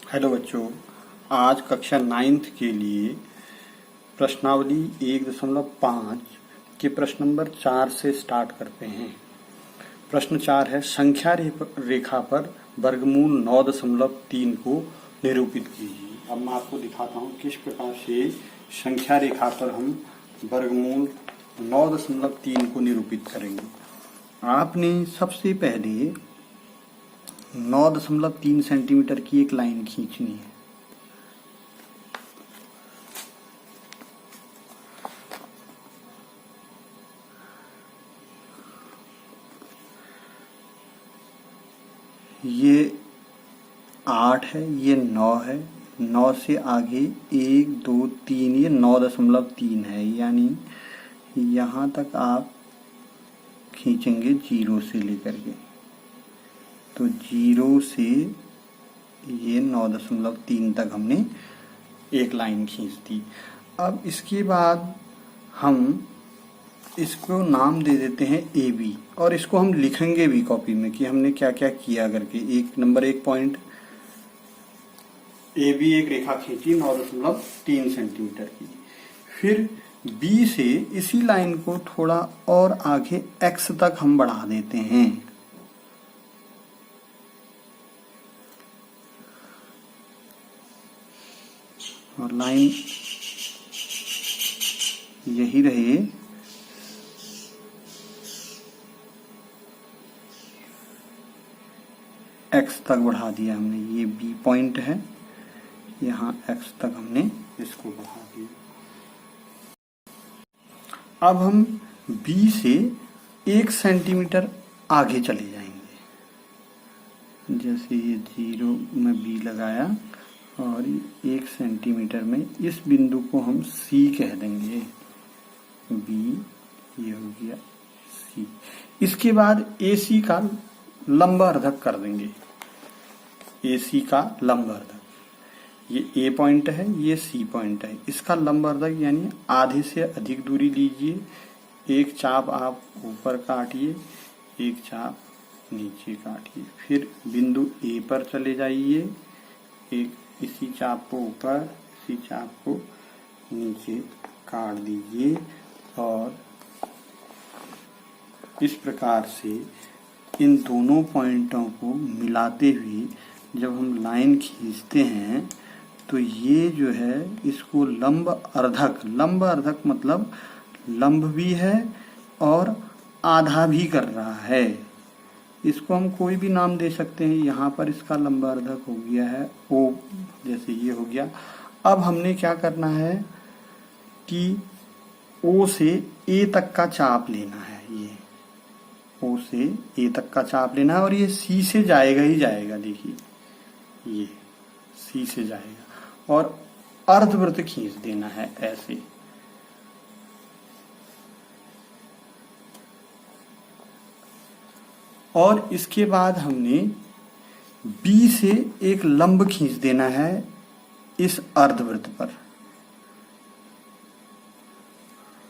Hello बच्चों, आज कक्षा 9th के लिए प्रश्नावली 1.5 के प्रश्न नंबर 4 से स्टार्ट करते हैं। प्रश्न 4 है, संख्या रेखा पर वर्गमूल 9.3 को निरूपित कीजिए। अब मैं आपको दिखाता हूँ किस प्रकार से संख्या रेखा पर हम वर्गमूल 9.3 को निरूपित करेंगे। आपने सबसे पहले 9.3 सेंटीमीटर की एक लाइन खींचनी है। ये 8 है, ये 9 है, 9 से आगे 1 2 3, ये 9.3 है, यानी यहाँ तक आप खींचेंगे 0 से लेकर के, तो 0 से ये 9.3 तक हमने एक लाइन खींच दी। अब इसके बाद हम इसको नाम दे देते हैं ए बी, और इसको हम लिखेंगे भी कॉपी में कि हमने क्या क्या किया करके। एक पॉइंट ए बी एक रेखा खींची 9.3 सेंटीमीटर की। फिर बी से इसी लाइन को थोड़ा और आगे एक्स तक हम बढ़ा देते हैं। और लाइन यही रहे, एक्स तक बढ़ा दिया हमने। ये बी पॉइंट है, यहाँ एक्स तक हमने इसको बढ़ा दिया। अब हम बी से 1 सेंटीमीटर आगे चले जाएंगे। जैसे ये 0 में बी लगाया और 1 सेंटीमीटर में इस बिंदु को हम सी कह देंगे। बी ये हो गया सी। इसके बाद ए सी का लंब अर्धक कर देंगे। ए सी का लंब अर्धक, ये ए पॉइंट है, ये सी पॉइंट है, इसका लंब अर्धक यानी आधे से अधिक दूरी लीजिए। एक चाप आप ऊपर काटिए, एक चाप नीचे काटिए, फिर बिंदु ए पर चले जाइए। एक इसी चाप को ऊपर, इसी चाप को नीचे काट दीजिए। और इस प्रकार से इन दोनों पॉइंटों को मिलाते हुए जब हम लाइन खींचते हैं तो ये जो है इसको लंब अर्धक मतलब लंब भी है और आधा भी कर रहा है। इसको हम कोई भी नाम दे सकते हैं। यहाँ पर इसका लंब अर्धक हो गया है ओ, जैसे ये हो गया। अब हमने क्या करना है कि ओ से ए तक का चाप लेना है। ये ओ से ए तक का चाप लेना है और ये सी से जाएगा ही जाएगा। देखिए ये सी से जाएगा और अर्धवृत्त खींच देना है ऐसे। और इसके बाद हमने बी से एक लंब खींच देना है इस अर्धवृत्त पर।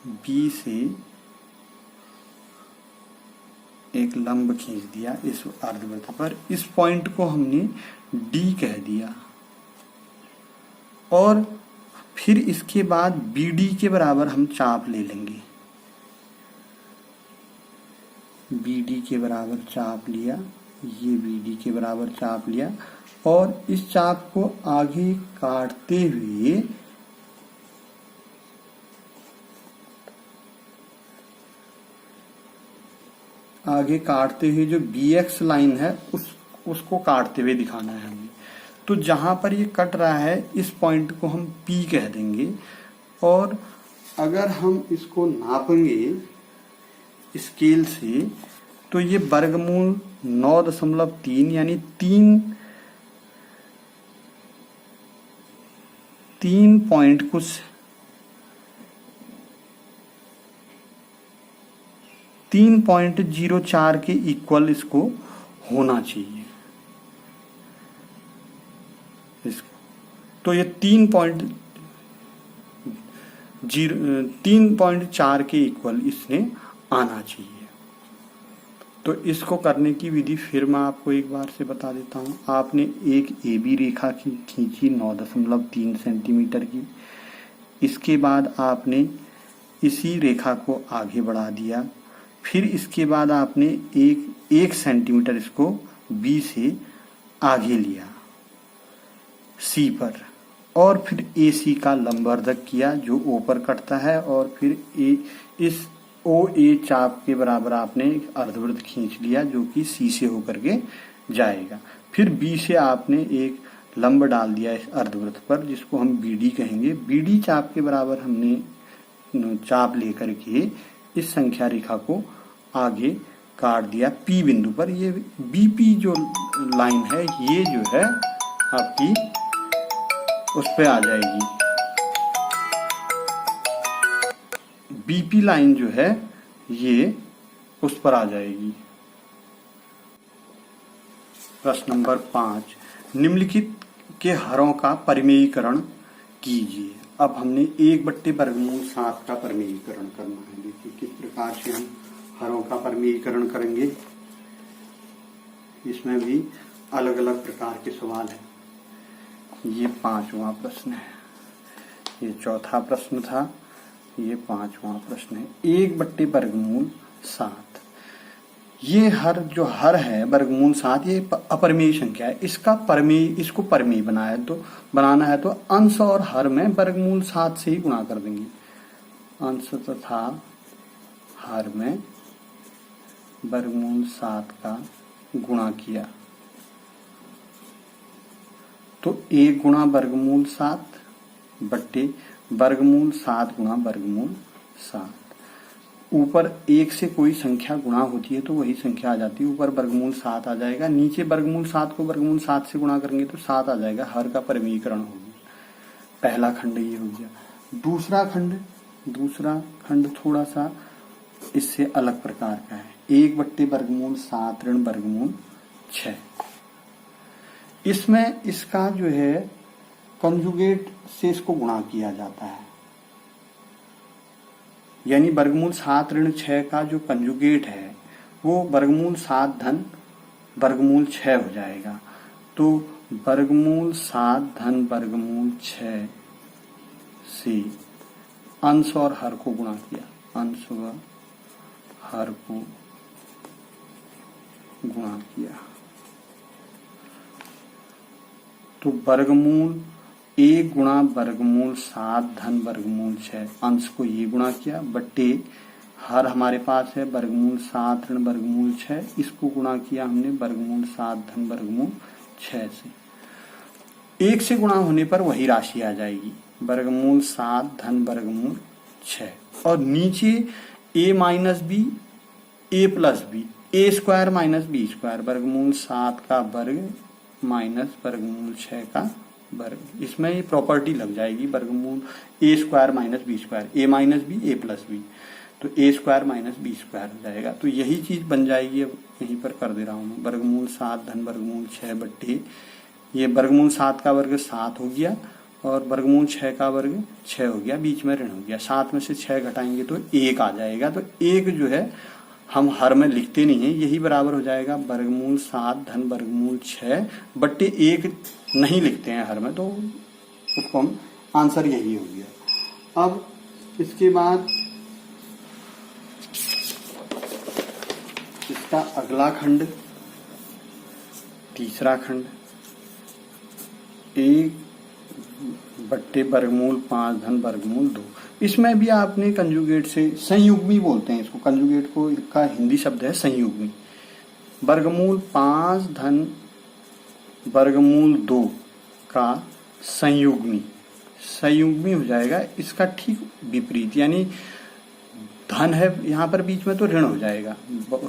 बी से एक लंब खींच दिया इस अर्धवृत्त पर। इस पॉइंट को हमने डी कह दिया। और फिर इसके बाद बी डी के बराबर हम चाप ले लेंगे। बी डी के बराबर चाप लिया, ये बी डी के बराबर चाप लिया और इस चाप को आगे काटते हुए जो बी एक्स लाइन है उसको काटते हुए दिखाना है हमें। तो जहां पर ये कट रहा है इस पॉइंट को हम पी कह देंगे। और अगर हम इसको नापेंगे स्केल से तो ये वर्गमूल 9.3 यानी 3 पॉइंट कुछ 3.04 के इक्वल इसको होना चाहिए। इसको तो ये 3.4 के इक्वल इसने आना चाहिए। तो इसको करने की विधि फिर मैं आपको एक बार से बता देता हूँ। आपने एक AB रेखा खींची 9.3 सेंटीमीटर की। इसके बाद आपने इसी रेखा को आगे बढ़ा दिया। फिर इसके बाद आपने एक सेंटीमीटर इसको B से आगे लिया C पर, और फिर AC का लंबवर्धक किया जो O पर कटता है, और फिर इस OA चाप के बराबर आपने एक अर्धवृत्त खींच लिया जो कि C से होकर के जाएगा। फिर B से आपने एक लंब डाल दिया इस अर्धवृत्त पर जिसको हम BD कहेंगे। BD चाप के बराबर हमने चाप लेकर के इस संख्या रेखा को आगे काट दिया P बिंदु पर। ये BP जो लाइन है ये जो है आपकी उस पे आ जाएगी। BP लाइन जो है ये उस पर आ जाएगी। प्रश्न नंबर 5, निम्नलिखित के हरों का परिमेयीकरण कीजिए। अब हमने 1/7 का परिमेयीकरण करना है। देखिए किस प्रकार से हम हरों का परिमेयीकरण करेंगे। इसमें भी अलग अलग प्रकार के सवाल हैं। ये 5वां प्रश्न है, ये 4था प्रश्न था, ये 5वां प्रश्न है। 1/7 ये हर जो हर है वर्गमूल 7 ये अपरिमेय संख्या है। इसको परिमेय बनाना है तो अंश और हर में वर्गमूल 7 से ही गुणा कर देंगे। अंश तथा हर में वर्गमूल 7 का गुणा किया तो 1 गुणा वर्गमूल 7 बट्टे वर्गमूल 7 गुणा वर्गमूल 7। ऊपर 1 से कोई संख्या गुणा होती है तो वही संख्या आ जाती है। ऊपर वर्गमूल 7 आ जाएगा, नीचे वर्गमूल 7 को वर्गमूल 7 से गुणा करेंगे तो 7 आ जाएगा। हर का परिमेयीकरण हो गया। पहला खंड ये हो गया। दूसरा खंड थोड़ा सा इससे अलग प्रकार का है। 1/7 ऋण वर्गमूल 6। इसमें इसका जो है कंजुगेट से इसको गुणा किया जाता है, यानी वर्गमूल 7 ऋण 6 का जो कंजुगेट है वो वर्गमूल 7 धन वर्गमूल 6 हो जाएगा। तो वर्गमूल 7 धन वर्गमूल 6 से अंश और हर को गुणा किया, अंश व हर को गुणा किया तो वर्गमूल 1 गुणा वर्गमूल 7 धन वर्गमूल 6, अंश को ये गुणा किया बट्टे हर हमारे पास है वर्गमूल 7 ऋण वर्गमूल 6, इसको गुणा किया हमने वर्गमूल 7 धन वर्गमूल 6 से। 1 से गुणा होने पर वही राशि आ जाएगी वर्गमूल 7 धन वर्गमूल 6, और नीचे a minus b a plus b a square minus b square वर्गमूल 7 का वर्ग माइनस वर्गमूल 6 का वर्ग। इसमें ये प्रॉपर्टी लग जाएगी वर्गमूल a square minus b square, a minus b a plus b, तो a square minus b square हो जाएगा। तो यही चीज बन जाएगी। अब यहीं पर कर दे रहा हूं मैं वर्गमूल 7 धन वर्गमूल 6 बट्टे ये वर्गमूल 7 का वर्ग 7 हो गया और वर्गमूल 6 का वर्ग 6 हो गया, बीच में ऋण हो गया। 7 में से 6 घटाएंगे तो 1 आ जाएगा। तो 1 जो है हम हर में लिखते नहीं है, यही बराबर हो जाएगा वर्गमूल 7 धन वर्गमूल 6 बट्टे 1 नहीं लिखते हैं हर में, तो उसको हम आंसर यही हो गया। अब इसके बाद इसका अगला खंड, तीसरा खंड 1/वर्गमूल 5 धन वर्गमूल 2। इसमें भी आपने कंजुगेट से, संयुग्मी बोलते हैं इसको, कंजुगेट को का हिंदी शब्द है संयुग्मी। वर्गमूल 5 धन वर्गमूल 2 का संयुग्मी हो जाएगा। इसका ठीक विपरीत, यानी धन है यहाँ पर बीच में तो ऋण हो जाएगा,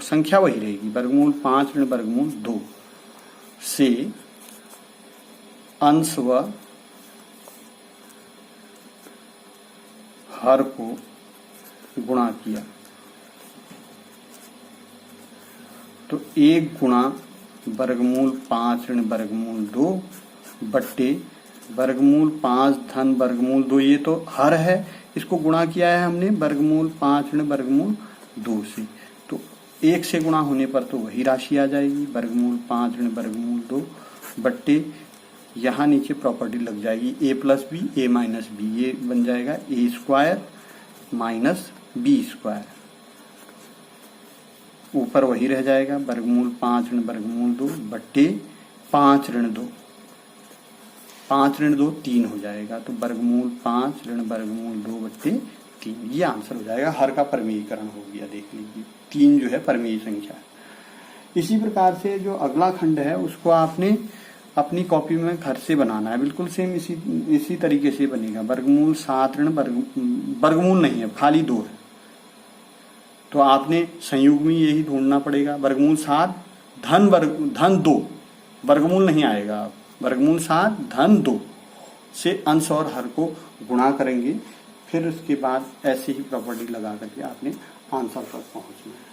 संख्या वही रहेगी। वर्गमूल 5 ऋण वर्गमूल 2 से अंश व हर को गुणा किया तो 1 गुणा वर्गमूल 5 ऋण वर्गमूल 2 बट्टे वर्गमूल 5 धन वर्गमूल 2, ये तो हर है, इसको गुणा किया है हमने वर्गमूल 5 ऋण वर्गमूल 2 से। तो 1 से गुणा होने पर तो वही राशि आ जाएगी, वर्गमूल 5 ऋण वर्गमूल 2 बट्टे यहाँ नीचे प्रॉपर्टी लग जाएगी a plus b a minus b, ये बन जाएगा a square minus b square, ऊपर वही रह जाएगा वर्गमूल 5 ऋण वर्गमूल 2 बट्टे 5 ऋण 2, 5 ऋण 2 3 हो जाएगा, तो वर्गमूल 5 ऋण वर्गमूल 2 बट्टे 3, ये आंसर हो जाएगा। हर का परमेयीकरण हो गया, देख लीजिए 3 जो है परमेय संख्या है। इसी प्रकार से जो अगला खंड है उसको आपने अपनी कॉपी में घर से बनाना है, बिल्कुल सेम इसी तरीके से बनेगा। वर्गमूल 7 ऋण वर्गमूल नहीं है, खाली 2 है, तो आपने संयुग में यही ढूंढना पड़ेगा। वर्गमूल 7 धन 2, वर्गमूल नहीं आएगा, वर्गमूल 7 धन 2 से अंश और हर को गुणा करेंगे, फिर उसके बाद ऐसे ही प्रॉपर्टी लगा करके आपने आंसर तक पहुंचना है।